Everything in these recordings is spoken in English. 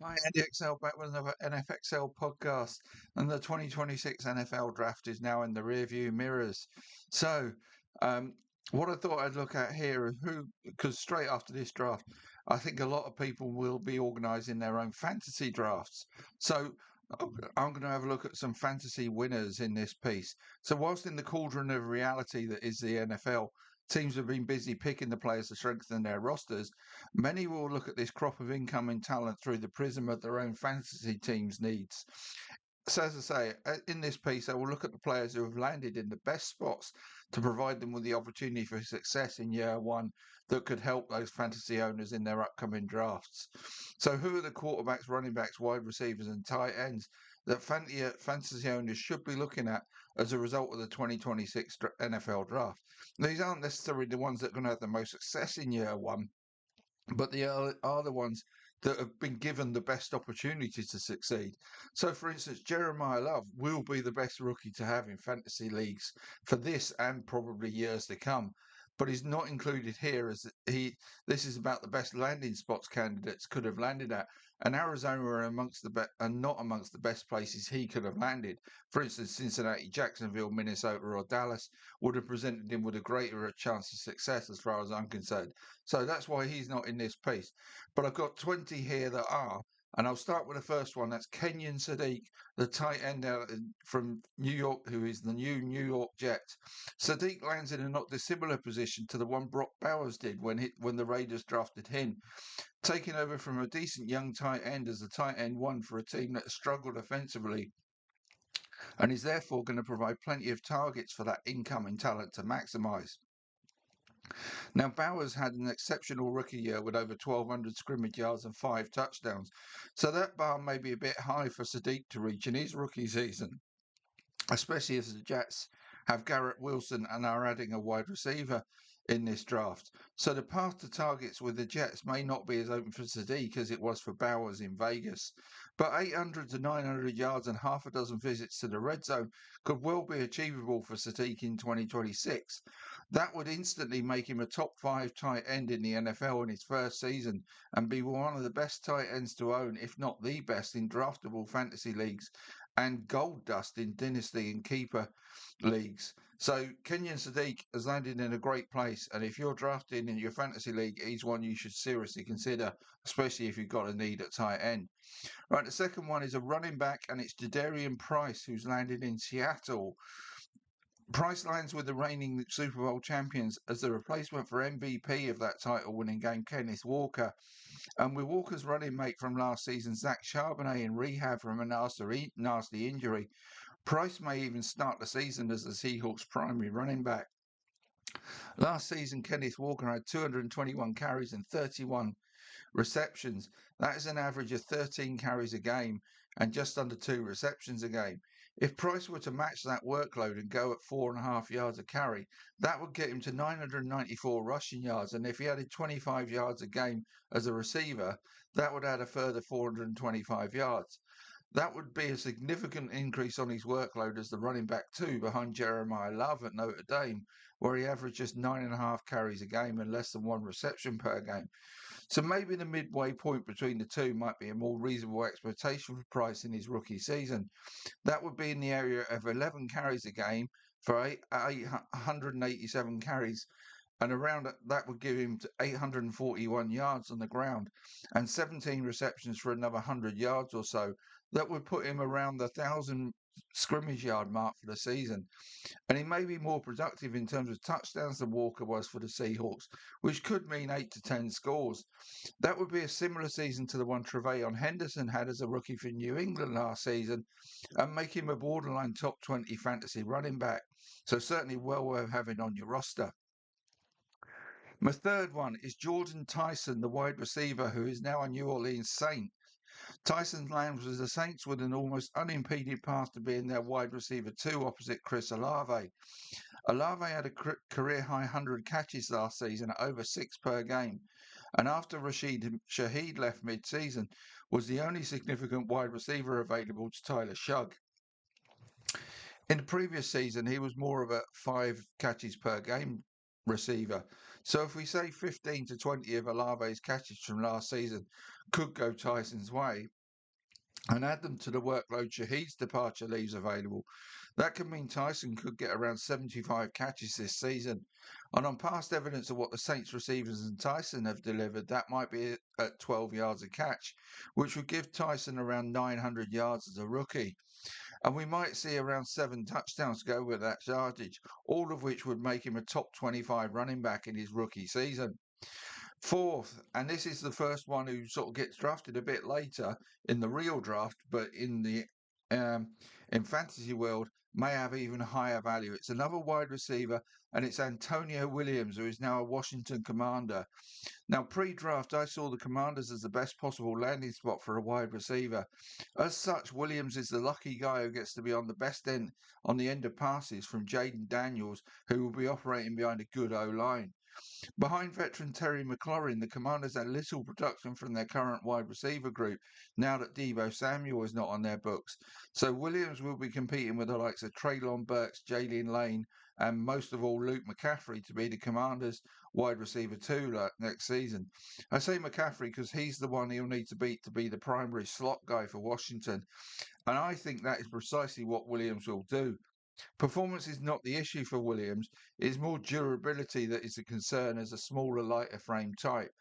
Hi, Andy XL back with another NFXL podcast, and the 2026 NFL draft is now in the rearview mirrors. So, um, what I thought I'd look at here is who, because straight after this draft, I think a lot of people will be organising their own fantasy drafts. So, I'm going to have a look at some fantasy winners in this piece. So, whilst in the cauldron of reality that is the NFL, teams have been busy picking the players to strengthen their rosters. Many will look at this crop of incoming talent through the prism of their own fantasy team's needs. So, as I say, in this piece, I will look at the players who have landed in the best spots to provide them with the opportunity for success in year one that could help those fantasy owners in their upcoming drafts. So, who are the quarterbacks, running backs, wide receivers, and tight ends that fantasy owners should be looking at as a result of the 2026 NFL draft? These aren't necessarily the ones that are going to have the most success in year one, but they are the ones that have been given the best opportunity to succeed. So, for instance, Jeremiah Love will be the best rookie to have in fantasy leagues for this and probably years to come. But he's not included here as he. This is about the best landing spots candidates could have landed at, and Arizona are not amongst the best places he could have landed. For instance, Cincinnati, Jacksonville, Minnesota, or Dallas would have presented him with a greater chance of success, as far as I'm concerned. So that's why he's not in this piece. But I've got 20 here that are. And I'll start with the first one. That's Kenyon Sadiq, the tight end from New York, who is the new New York Jets. Sadiq lands in a not dissimilar position to the one Brock Bowers did when the Raiders drafted him, taking over from a decent young tight end as a tight end one for a team that has struggled offensively and is therefore going to provide plenty of targets for that incoming talent to maximise. Now, Bowers had an exceptional rookie year with over 1,200 scrimmage yards and 5 touchdowns, so that bar may be a bit high for Sadiq to reach in his rookie season, especially as the Jets have Garrett Wilson and are adding a wide receiver in this draft. So the path to targets with the Jets may not be as open for Sadiq as it was for Bowers in Vegas. But 800 to 900 yards and half a dozen visits to the red zone could well be achievable for Sadiq in 2026. That would instantly make him a top 5 tight end in the NFL in his first season and be one of the best tight ends to own, if not the best, in draftable fantasy leagues and gold dust in dynasty and keeper leagues. So Kenyon Sadiq has landed in a great place, and if you're drafting in your fantasy league, he's one you should seriously consider, especially if you've got a need at tight end. Right, the second one is a running back, and it's Jadarian Price, who's landed in Seattle. Price lands with the reigning Super Bowl champions as the replacement for MVP of that title-winning game, Kenneth Walker. And with Walker's running mate from last season, Zach Charbonnet, in rehab from a nasty injury, Price may even start the season as the Seahawks' primary running back. Last season, Kenneth Walker had 221 carries and 31 receptions. That is an average of 13 carries a game and just under 2 receptions a game. If Price were to match that workload and go at 4.5 yards a carry, that would get him to 994 rushing yards. And if he added 25 yards a game as a receiver, that would add a further 425 yards. That would be a significant increase on his workload as the running back two behind Jeremiah Love at Notre Dame, where he averaged just 9.5 carries a game and less than 1 reception per game. So maybe the midway point between the two might be a more reasonable expectation for Price in his rookie season. That would be in the area of 11 carries a game for 887 carries, and around that would give him 841 yards on the ground and 17 receptions for another 100 yards or so. That would put him around the 1,000 scrimmage yard mark for the season. And he may be more productive in terms of touchdowns than Walker was for the Seahawks, which could mean 8 to 10 scores. That would be a similar season to the one Tre'Veyon Henderson had as a rookie for New England last season and make him a borderline top 20 fantasy running back. So certainly well worth having on your roster. My third one is Jordan Tyson, the wide receiver who is now a New Orleans Saint. Tyson lands with the Saints with an almost unimpeded path to being their wide receiver two opposite Chris Olave. Olave had a career high 100 catches last season at over 6 per game, and after Rashid Shaheed left mid-season, was the only significant wide receiver available to Tyler Shugg. In the previous season, he was more of a 5 catches per game receiver. So if we say 15 to 20 of Olave's catches from last season could go Tyson's way, and add them to the workload Shahid's departure leaves available, that could mean Tyson could get around 75 catches this season. And on past evidence of what the Saints receivers and Tyson have delivered, that might be at 12 yards a catch, which would give Tyson around 900 yards as a rookie. And we might see around 7 touchdowns go with that yardage, all of which would make him a top 25 running back in his rookie season. Fourth, and this is the first one who sort of gets drafted a bit later in the real draft, but um, in fantasy world may have even higher value. It's another wide receiver, and it's Antonio Williams, who is now a Washington Commander. Now, pre-draft, I saw the Commanders as the best possible landing spot for a wide receiver. As such, Williams is the lucky guy who gets to be on the best end on the end of passes from Jaden Daniels, who will be operating behind a good O line. Behind veteran Terry McLaurin, the Commanders had little production from their current wide receiver group now that Deebo Samuel is not on their books. So Williams will be competing with the likes of Traylon Burks, Jalen Lane, and most of all Luke McCaffrey to be the Commanders' wide receiver too next season. I say McCaffrey because he's the one he'll need to beat to be the primary slot guy for Washington. And I think that is precisely what Williams will do. Performance is not the issue for Williams. It's more durability that is a concern as a smaller, lighter frame type.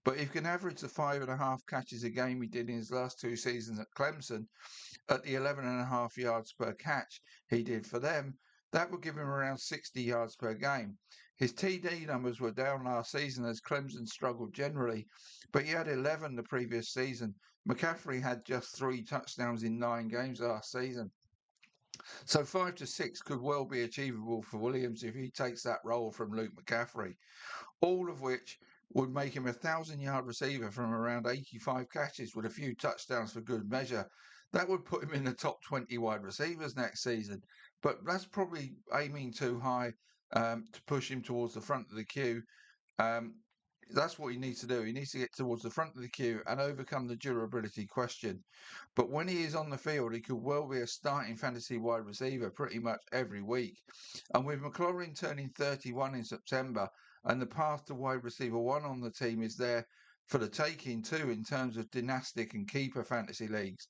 But if he can average the 5.5 catches a game he did in his last 2 seasons at Clemson, at the 11.5 yards per catch he did for them, that would give him around 60 yards per game. His TD numbers were down last season as Clemson struggled generally, but he had 11 the previous season. McCaffrey had just 3 touchdowns in 9 games last season. So 5 to 6 could well be achievable for Williams if he takes that role from Luke McCaffrey, all of which would make him a 1,000-yard receiver from around 85 catches with a few touchdowns for good measure. That would put him in the top 20 wide receivers next season, but that's probably aiming too high to push him towards the front of the queue. Um, that's what he needs to do. He needs to get towards the front of the queue and overcome the durability question. But when he is on the field, he could well be a starting fantasy wide receiver pretty much every week. And with McLaurin turning 31 in September and the path to wide receiver one on the team is there for the taking too in terms of dynastic and keeper fantasy leagues.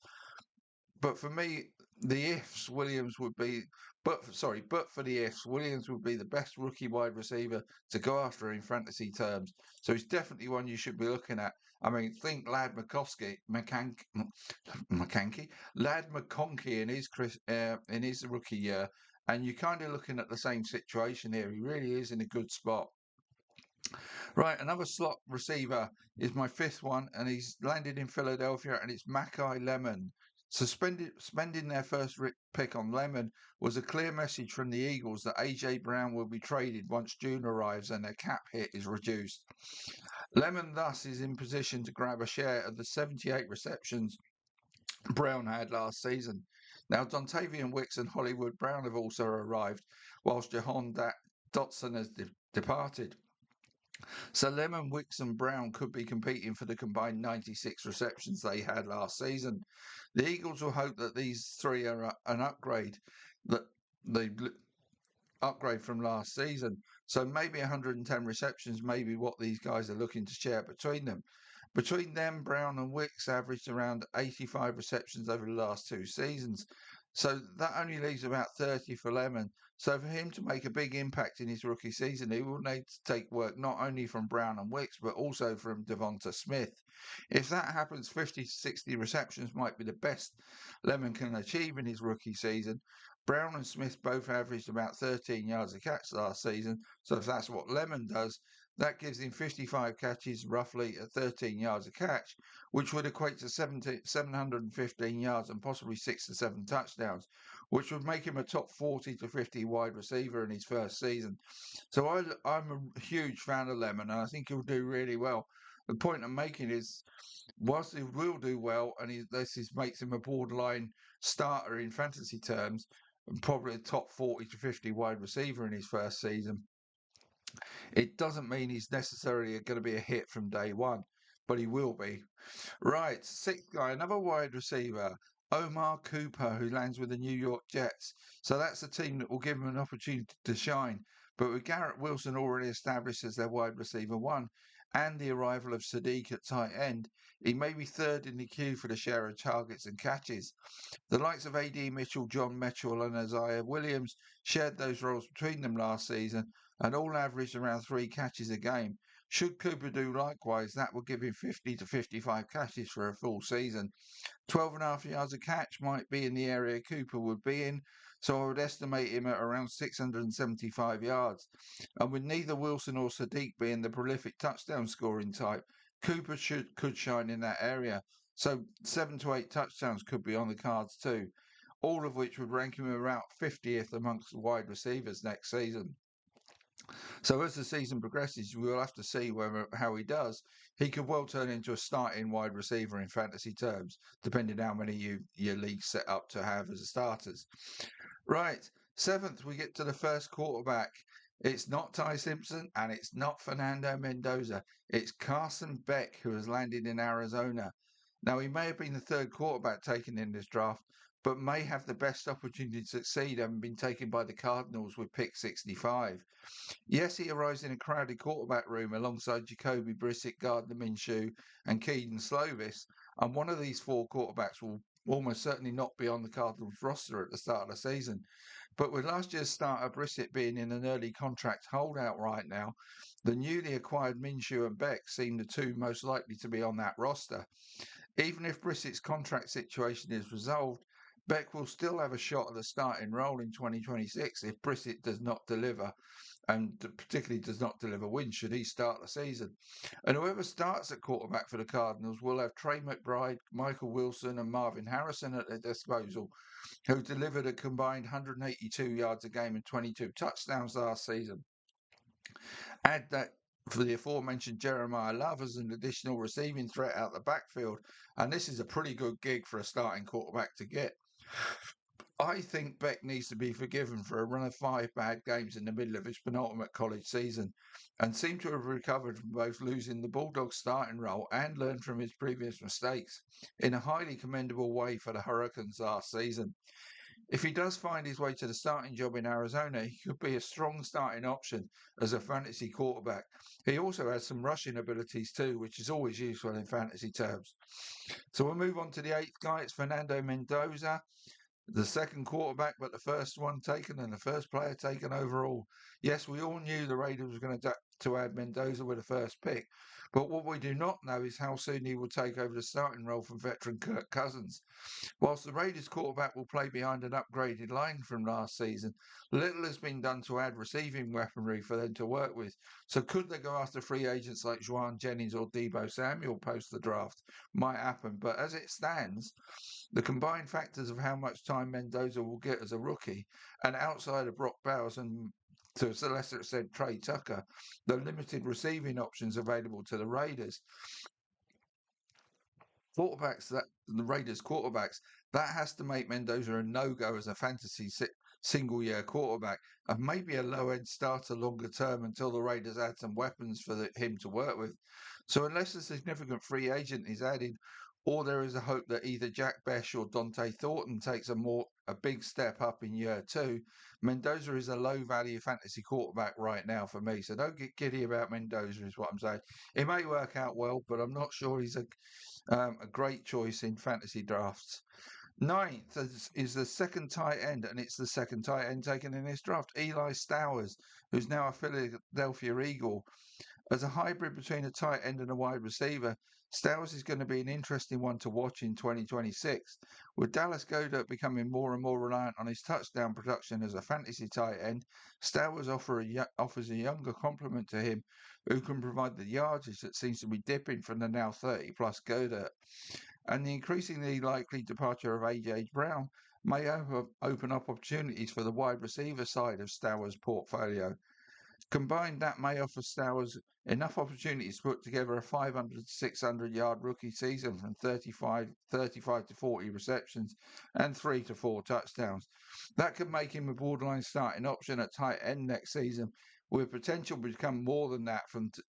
But for me, the ifs Williams would be, but for the ifs, Williams would be the best rookie wide receiver to go after in fantasy terms. So he's definitely one you should be looking at. I mean, think Lad McConkey, Lad McConkey in his rookie year, and you're kind of looking at the same situation here. He really is in a good spot. Right, another slot receiver is my fifth one, and he's landed in Philadelphia, and it's Mackay Lemon. Spending their first pick on Lemon was a clear message from the Eagles that A.J. Brown will be traded once June arrives and their cap hit is reduced. Lemon thus is in position to grab a share of the 78 receptions Brown had last season. Now, Dontavian Wicks and Hollywood Brown have also arrived, whilst Jahan Dotson has departed. So Lemon, Wicks, and Brown could be competing for the combined 96 receptions they had last season. The Eagles will hope that these three are an upgrade, that they upgrade from last season. So maybe 110 receptions may be what these guys are looking to share between them. Between them, Brown and Wicks averaged around 85 receptions over the last 2 seasons. So that only leaves about 30 for Lemon. So for him to make a big impact in his rookie season, he will need to take work not only from Brown and Wicks, but also from Devonta Smith. If that happens, 50 to 60 receptions might be the best Lemon can achieve in his rookie season. Brown and Smith both averaged about 13 yards a catch last season. So if that's what Lemon does, that gives him 55 catches, roughly at 13 yards a catch, which would equate to 715 yards and possibly 6 to 7 touchdowns, which would make him a top 40 to 50 wide receiver in his first season. So I'm a huge fan of Lemon, and I think he'll do really well. The point I'm making is, whilst he will do well, and this makes him a borderline starter in fantasy terms, and probably a top 40 to 50 wide receiver in his first season, it doesn't mean he's necessarily going to be a hit from day one, but he will be. Right, sixth guy, another wide receiver, Omar Cooper, who lands with the New York Jets. So that's a team that will give him an opportunity to shine. But with Garrett Wilson already established as their wide receiver one, and the arrival of Sadiq at tight end, he may be third in the queue for the share of targets and catches. The likes of A.D. Mitchell, John Mitchell, and Isaiah Williams shared those roles between them last season and all averaged around 3 catches a game. Should Cooper do likewise, that would give him 50 to 55 catches for a full season. 12.5 yards a catch might be in the area Cooper would be in, so I would estimate him at around 675 yards. And with neither Wilson or Sadiq being the prolific touchdown scoring type, Cooper could shine in that area. So 7 to 8 touchdowns could be on the cards too, all of which would rank him around 50th amongst wide receivers next season. So as the season progresses, we'll have to see how he does. He could well turn into a starting wide receiver in fantasy terms, depending how many your league set up to have as starters. Right, seventh, we get to the first quarterback. It's not Ty Simpson and it's not Fernando Mendoza. It's Carson Beck, who has landed in Arizona. Now, he may have been the third quarterback taken in this draft, but may have the best opportunity to succeed, having been taken by the Cardinals with pick 65. Yes, he arrives in a crowded quarterback room alongside Jacoby Brissett, Gardner Minshew, and Keaton Slovis, and one of these four quarterbacks will almost certainly not be on the Cardinals roster at the start of the season. But with last year's starter Brissett being in an early contract holdout right now, the newly acquired Minshew and Beck seem the two most likely to be on that roster. Even if Brissett's contract situation is resolved, Beck will still have a shot at the starting role in 2026 if Brissett does not deliver, and particularly does not deliver wins should he start the season. And whoever starts at quarterback for the Cardinals will have Trey McBride, Michael Wilson, and Marvin Harrison at their disposal, who delivered a combined 182 yards a game and 22 touchdowns last season. Add that for the aforementioned Jeremiah Love as an additional receiving threat out the backfield, and this is a pretty good gig for a starting quarterback to get. I think Beck needs to be forgiven for a run of 5 bad games in the middle of his penultimate college season and seemed to have recovered from both losing the Bulldogs starting role and learned from his previous mistakes in a highly commendable way for the Hurricanes last season. If he does find his way to the starting job in Arizona, he could be a strong starting option as a fantasy quarterback. He also has some rushing abilities too, which is always useful in fantasy terms. So we'll move on to the eighth guy. It's Fernando Mendoza, the second quarterback, but the first one taken and the first player taken overall. Yes, we all knew the Raiders were going to add Mendoza with the first pick, but what we do not know is how soon he will take over the starting role from veteran Kirk Cousins. Whilst the Raiders quarterback will play behind an upgraded line from last season, little has been done to add receiving weaponry for them to work with. So could they go after free agents like Juwan Jennings or Deebo Samuel post the draft? Might happen, but as it stands, the combined factors of how much time Mendoza will get as a rookie and outside of Brock Bowers and to a lesser extent Trey Tucker, the limited receiving options available to the Raiders, the Raiders quarterbacks, that has to make Mendoza a no-go as a fantasy single-year quarterback and maybe a low-end starter longer term until the Raiders add some weapons for him to work with. So unless a significant free agent is added, or there is a hope that either Jack Bech or Dante Thornton takes a big step up in year two, Mendoza is a low-value fantasy quarterback right now for me. So don't get giddy about Mendoza, is what I'm saying. It may work out well, but I'm not sure he's a great choice in fantasy drafts. Ninth is the second tight end, and it's the second tight end taken in this draft, Eli Stowers, who's now a Philadelphia Eagle. As a hybrid between a tight end and a wide receiver, Stowers is going to be an interesting one to watch in 2026. With Dallas Goedert becoming more and more reliant on his touchdown production as a fantasy tight end, Stowers offers a younger complement to him who can provide the yardage that seems to be dipping from the now 30-plus Goedert. And the increasingly likely departure of A.J. Brown may open up opportunities for the wide receiver side of Stowers' portfolio. Combined, that may offer Stowers enough opportunities to put together a 500 to 600 yard rookie season from 35 to 40 receptions and 3 to 4 touchdowns. That could make him a borderline starting option at tight end next season, with potential to become more than that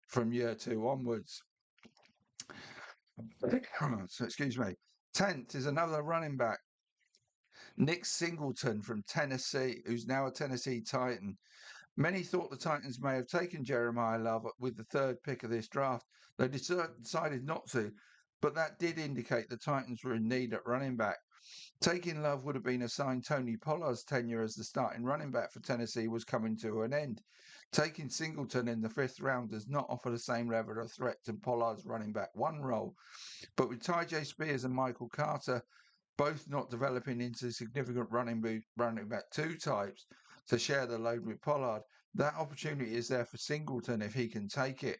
from year two onwards. So, excuse me. 10th is another running back, Nick Singleton from Tennessee, who's now a Tennessee Titan. Many thought the Titans may have taken Jeremiah Love with the third pick of this draft. They decided not to, but that did indicate the Titans were in need at running back. Taking Love would have been a sign Tony Pollard's tenure as the starting running back for Tennessee was coming to an end. Taking Singleton in the fifth round does not offer the same level of threat to Pollard's running back one role. But with Tyjae Spears and Michael Carter both not developing into significant running back two types to share the load with Pollard, that opportunity is there for Singleton if he can take it.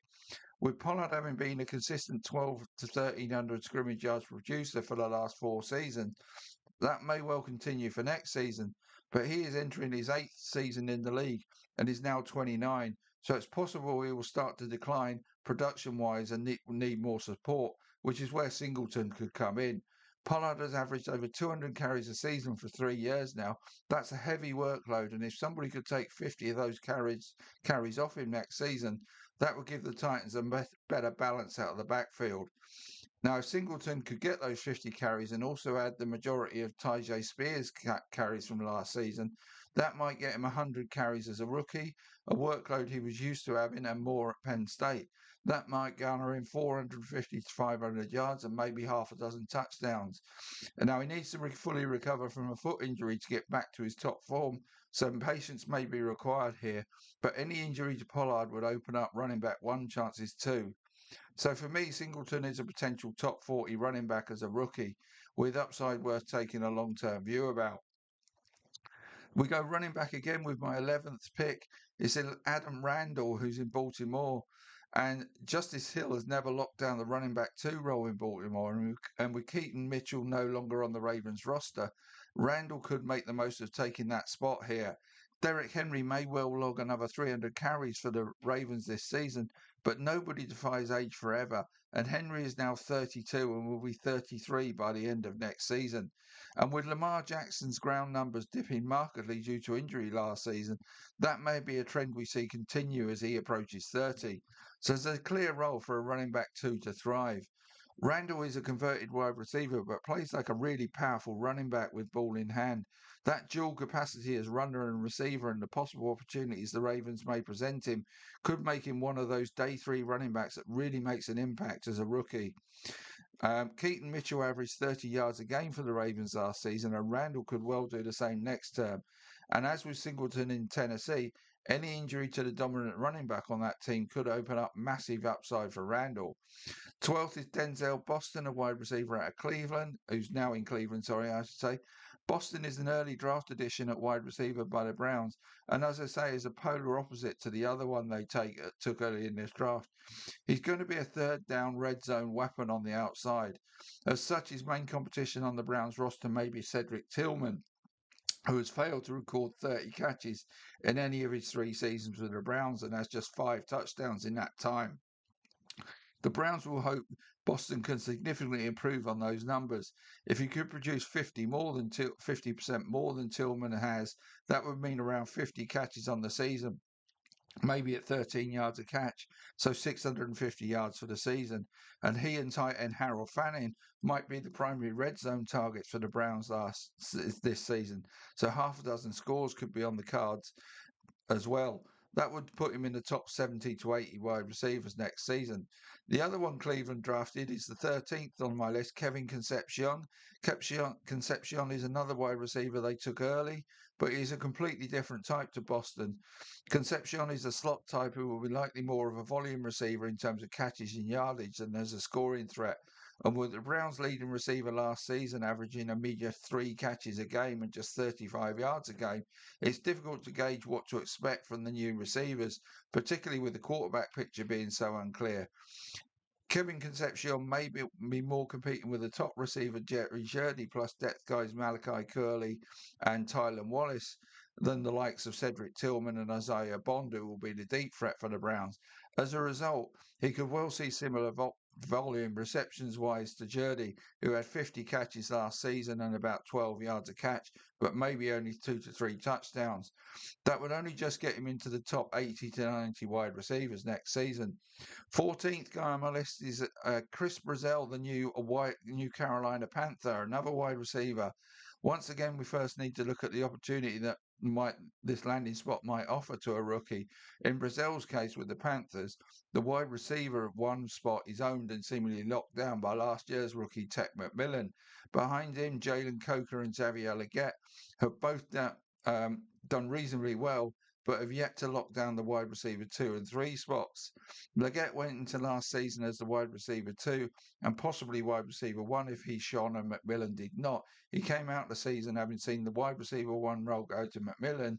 With Pollard having been a consistent 12 to 1300 scrimmage yards producer for the last 4 seasons, that may well continue for next season. But he is entering his 8th season in the league and is now 29, so it's possible he will start to decline production wise and need more support, which is where Singleton could come in. Pollard has averaged over 200 carries a season for 3 years now. That's a heavy workload, and if somebody could take 50 of those carries off him next season, that would give the Titans a better balance out of the backfield. Now, if Singleton could get those 50 carries and also add the majority of Tyjae Spears carries from last season, that might get him 100 carries as a rookie, a workload he was used to having and more at Penn State. That might garner him 450 to 500 yards and maybe half a dozen touchdowns. And now he needs to fully recover from a foot injury to get back to his top form. Some patience may be required here, but any injury to Pollard would open up running back one chances too. So for me, Singleton is a potential top 40 running back as a rookie with upside worth taking a long-term view about. We go running back again with my 11th pick. It's Adam Randall, who's in Baltimore. And Justice Hill has never locked down the running back two role in Baltimore. And with Keaton Mitchell no longer on the Ravens roster, Randall could make the most of taking that spot here. Derrick Henry may well log another 300 carries for the Ravens this season, but nobody defies age forever. And Henry is now 32 and will be 33 by the end of next season. And with Lamar Jackson's ground numbers dipping markedly due to injury last season, that may be a trend we see continue as he approaches 30. So there's a clear role for a running back two to thrive. Randall is a converted wide receiver, but plays like a really powerful running back with ball in hand. That dual capacity as runner and receiver and the possible opportunities the Ravens may present him could make him one of those day three running backs that really makes an impact as a rookie. Keaton Mitchell averaged 30 yards a game for the Ravens last season, and Randall could well do the same next term. And as with Singleton in Tennessee, any injury to the dominant running back on that team could open up massive upside for Randall. 12th is Denzel Boston, a wide receiver out of Cleveland, who's now in Cleveland, sorry, I should say. Boston is an early draft addition at wide receiver by the Browns, and as I say, is a polar opposite to the other one they took early in this draft. He's going to be a third down red zone weapon on the outside. As such, his main competition on the Browns roster may be Cedric Tillman, who has failed to record 30 catches in any of his 3 seasons with the Browns and has just 5 touchdowns in that time. The Browns will hope Boston can significantly improve on those numbers. If he could produce 50% more than Tillman has, that would mean around 50 catches on the season, maybe at 13 yards a catch, so 650 yards for the season. And he and tight end Harold Fanning might be the primary red zone targets for the Browns this season. So half a dozen scores could be on the cards as well. That would put him in the top 70 to 80 wide receivers next season. The other one Cleveland drafted is the 13th on my list, Kevin Concepcion. Concepcion is another wide receiver they took early, but he's a completely different type to Boston. Concepcion is a slot type who will be likely more of a volume receiver in terms of catches and yardage than as a scoring threat. And with the Browns' leading receiver last season averaging a meager 3 catches a game and just 35 yards a game, it's difficult to gauge what to expect from the new receivers, particularly with the quarterback picture being so unclear. Kevin Concepcion may be more competing with the top receiver Jerry Jeudy plus depth guys Malachi Curley and Tylan Wallace than the likes of Cedric Tillman and Isaiah Bond, who will be the deep threat for the Browns. As a result, he could well see similar volume receptions-wise to Jeudy, who had 50 catches last season and about 12 yards a catch, but maybe only 2 to 3 touchdowns. That would only just get him into the top 80 to 90 wide receivers next season. 14th guy on my list is Chris Brazzell, the New Carolina Panther, another wide receiver. Once again, we first need to look at the opportunity that might this landing spot might offer to a rookie. In Brazil's case with the Panthers, the wide receiver at one spot is owned and seemingly locked down by last year's rookie Tech McMillan. Behind him, Jalen Coker and Xavier Leggett have both done reasonably well, but have yet to lock down the wide receiver 2 and 3 spots. Leggett went into last season as the wide receiver 2 and possibly wide receiver 1 if he shone and McMillan did not. He came out the season having seen the wide receiver 1 role go to McMillan,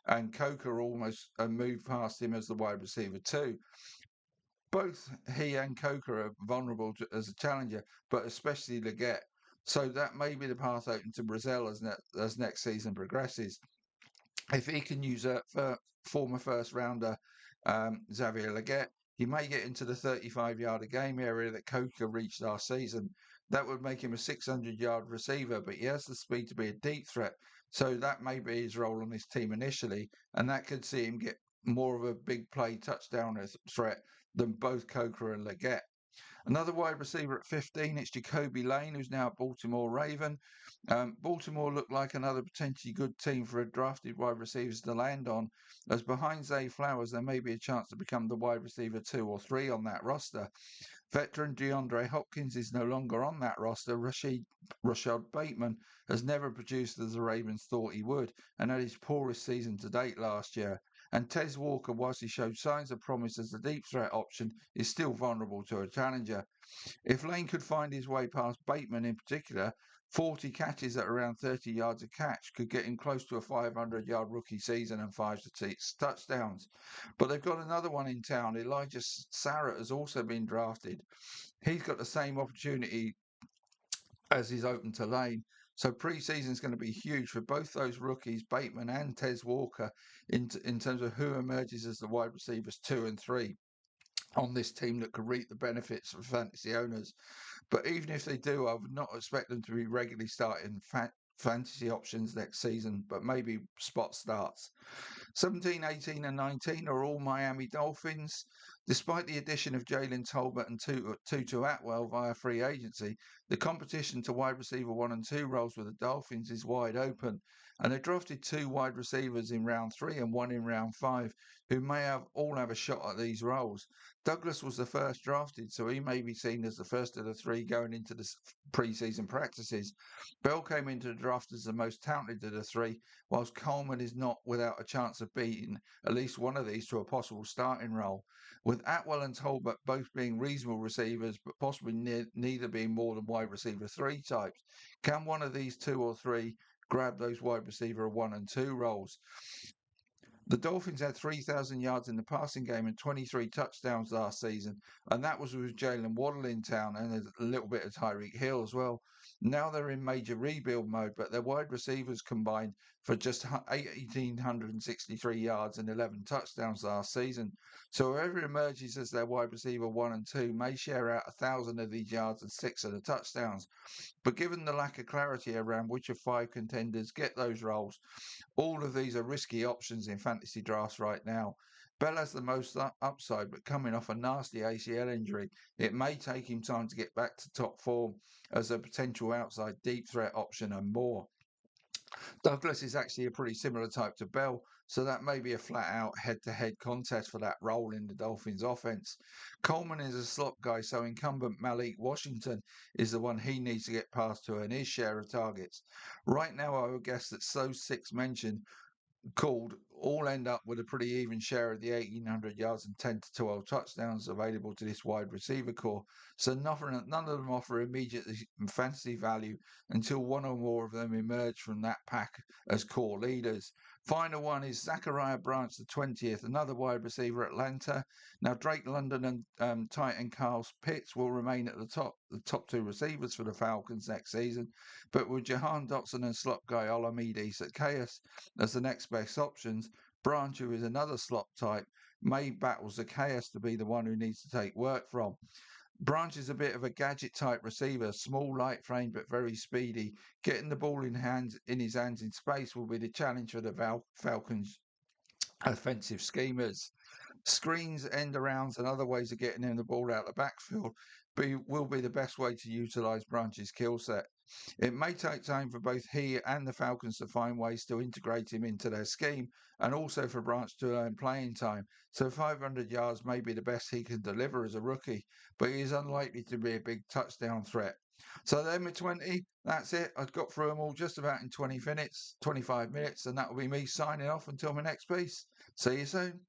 and Coker almost moved past him as the wide receiver 2. Both he and Coker are vulnerable as a challenger, but especially Leggett. So that may be the path open to Brazil as next season progresses. If he can use a former first rounder Xavier Leggett, he may get into the 35-yard a game area that Coker reached last season. That would make him a 600-yard receiver, but he has the speed to be a deep threat. So that may be his role on this team initially, and that could see him get more of a big play touchdown threat than both Coker and Leggett. Another wide receiver at 15, it's Jacoby Lane, who's now a Baltimore Raven. Baltimore look like another potentially good team for a drafted wide receivers to land on, as behind Zay Flowers, there may be a chance to become the wide receiver 2 or 3 on that roster. Veteran DeAndre Hopkins is no longer on that roster. Rashad Bateman has never produced as the Ravens thought he would, and had his poorest season to date last year. And Tez Walker, whilst he showed signs of promise as a deep threat option, is still vulnerable to a challenger. If Lane could find his way past Bateman in particular, 40 catches at around 30 yards a catch could get him close to a 500-yard rookie season and 5 to 6 touchdowns. But they've got another one in town. Elijah Sarrett has also been drafted. He's got the same opportunity as is open to Lane. So preseason is going to be huge for both those rookies, Bateman and Tez Walker, in terms of who emerges as the wide receivers 2 and 3 on this team that could reap the benefits for fantasy owners. But even if they do, I would not expect them to be regularly starting fantasy options next season, but maybe spot starts. 17, 18, and 19 are all Miami Dolphins. Despite the addition of Jalen Tolbert and Tutu Atwell via free agency, the competition to wide receiver 1 and 2 roles with the Dolphins is wide open, and they drafted 2 wide receivers in round 3 and 1 in round 5, who may all have a shot at these roles. Douglas was the first drafted, so he may be seen as the first of the 3 going into the preseason practices. Bell came into the draft as the most talented of the 3, whilst Coleman is not without a chance of beating at least one of these to a possible starting role. With Atwell and Tolbert both being reasonable receivers, but possibly neither being more than wide receiver 3 types, can one of these 2 or 3 grab those wide receiver 1 and 2 roles? The Dolphins had 3,000 yards in the passing game and 23 touchdowns last season, and that was with Jalen Waddle in town and a little bit of Tyreek Hill as well. Now they're in major rebuild mode, but their wide receivers combined for just 1,863 yards and 11 touchdowns last season. So whoever emerges as their wide receiver 1 and 2 may share out 1,000 of these yards and 6 of the touchdowns. But given the lack of clarity around which of 5 contenders get those roles, all of these are risky options in fantasy drafts right now. Bell has the most upside, but coming off a nasty ACL injury, it may take him time to get back to top form as a potential outside deep threat option and more. Douglas is actually a pretty similar type to Bell, so that may be a flat-out head-to-head contest for that role in the Dolphins' offense. Coleman is a slot guy, so incumbent Malik Washington is the one he needs to get past to earn his share of targets. Right now, I would guess that those 6 mentioned called all end up with a pretty even share of the 1,800 yards and 10 to 12 touchdowns available to this wide receiver core. So none of them offer immediate fantasy value until one or more of them emerge from that pack as core leaders. Final one is Zachariah Branch, the 20th, another wide receiver, Atlanta. Now, Drake London and Titan Carl Pitts will remain at the top 2 receivers for the Falcons next season, but with Jahan Dotson and slot guy Olamide Zaccheaus as the next best options, Branch, who is another slot type, may battle Zaccheaus to be the one who needs to take work from. Branch is a bit of a gadget type receiver, small, light frame, but very speedy. Getting the ball in his hands in space will be the challenge for the Falcons' offensive schemers. Screens, end arounds, and other ways of getting him the ball out of the backfield will be the best way to utilise Branch's skill set. It may take time for both he and the Falcons to find ways to integrate him into their scheme and also for Branch to earn playing time. So 500 yards may be the best he can deliver as a rookie, but he is unlikely to be a big touchdown threat. So then with 20, that's it. I've got through them all just about in 20 minutes, 25 minutes, and that will be me signing off until my next piece. See you soon.